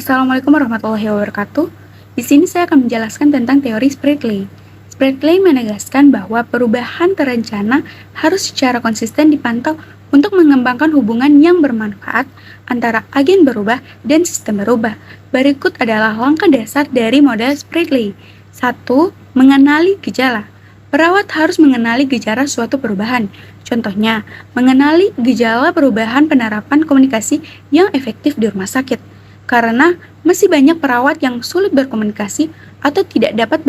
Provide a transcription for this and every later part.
Assalamualaikum warahmatullahi wabarakatuh. Di sini saya akan menjelaskan tentang teori Spratly. Spratly menegaskan bahwa perubahan terencana harus secara konsisten dipantau untuk mengembangkan hubungan yang bermanfaat antara agen berubah dan sistem berubah. Berikut adalah langkah dasar dari model Spratly. 1. Mengenali gejala. Perawat harus mengenali gejala suatu perubahan. Contohnya, mengenali gejala perubahan penerapan komunikasi yang efektif di rumah sakit. Karena masih banyak perawat yang sulit berkomunikasi atau tidak dapat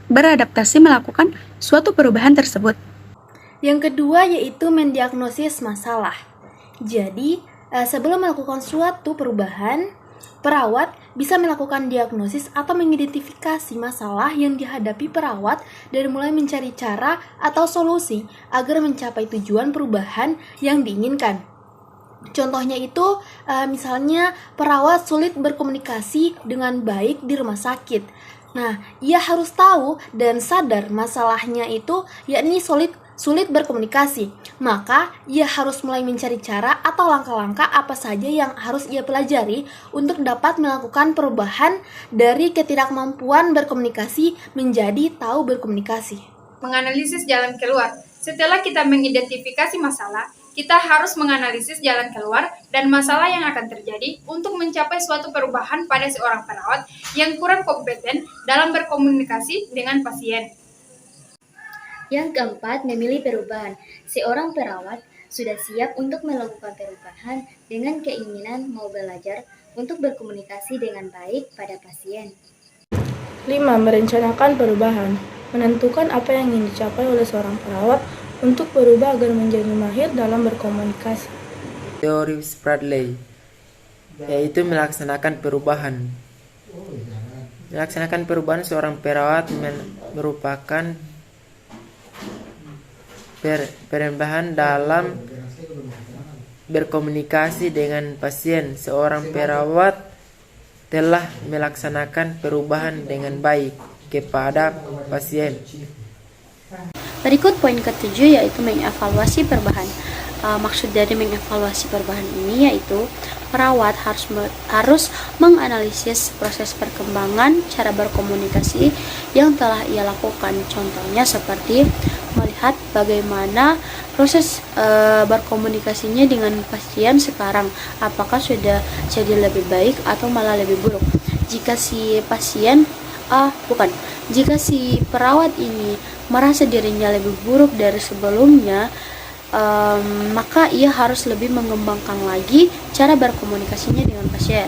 beradaptasi melakukan suatu perubahan tersebut. Yang kedua yaitu mendiagnosis masalah. Jadi, sebelum melakukan suatu perubahan, perawat bisa melakukan diagnosis atau mengidentifikasi masalah yang dihadapi perawat dan mulai mencari cara atau solusi agar mencapai tujuan perubahan yang diinginkan. Contohnya itu, misalnya perawat sulit berkomunikasi dengan baik di rumah sakit. Nah, ia harus tahu dan sadar masalahnya itu yakni sulit berkomunikasi. Maka, ia harus mulai mencari cara atau langkah-langkah apa saja yang harus ia pelajari untuk dapat melakukan perubahan dari ketidakmampuan berkomunikasi menjadi tahu berkomunikasi. Menganalisis jalan keluar. Setelah kita mengidentifikasi masalah, kita harus menganalisis jalan keluar dan masalah yang akan terjadi untuk mencapai suatu perubahan pada seorang perawat yang kurang kompeten dalam berkomunikasi dengan pasien. Yang keempat, memilih perubahan. Seorang perawat sudah siap untuk melakukan perubahan dengan keinginan mau belajar untuk berkomunikasi dengan baik pada pasien. 5. Merencanakan perubahan. Menentukan apa yang ingin dicapai oleh seorang perawat untuk berubah agar menjadi mahir dalam berkomunikasi. Teori Spratly yaitu melaksanakan perubahan. Melaksanakan perubahan seorang perawat merupakan perubahan dalam berkomunikasi dengan pasien. Seorang perawat telah melaksanakan perubahan dengan baik kepada pasien. Berikut poin ketujuh yaitu mengevaluasi perubahan. Maksud dari mengevaluasi perubahan ini yaitu perawat harus menganalisis proses perkembangan cara berkomunikasi yang telah ia lakukan. Contohnya seperti melihat bagaimana proses berkomunikasinya dengan pasien sekarang, apakah sudah jadi lebih baik atau malah lebih buruk. Jika si perawat ini merasa dirinya lebih buruk dari sebelumnya, maka ia harus lebih mengembangkan lagi cara berkomunikasinya dengan pasien.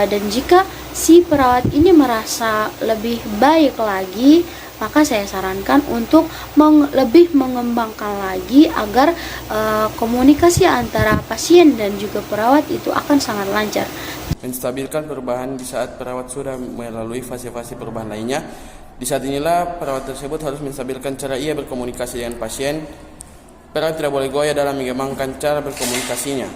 Dan jika si perawat ini merasa lebih baik lagi, maka saya sarankan untuk lebih mengembangkan lagi agar komunikasi antara pasien dan juga perawat itu akan sangat lancar. Menstabilkan perubahan di saat perawat sudah melalui fase-fase perubahan lainnya. Di saat inilah perawat tersebut harus menstabilkan cara ia berkomunikasi dengan pasien. Perawat tidak boleh goyah dalam mengembangkan cara berkomunikasinya.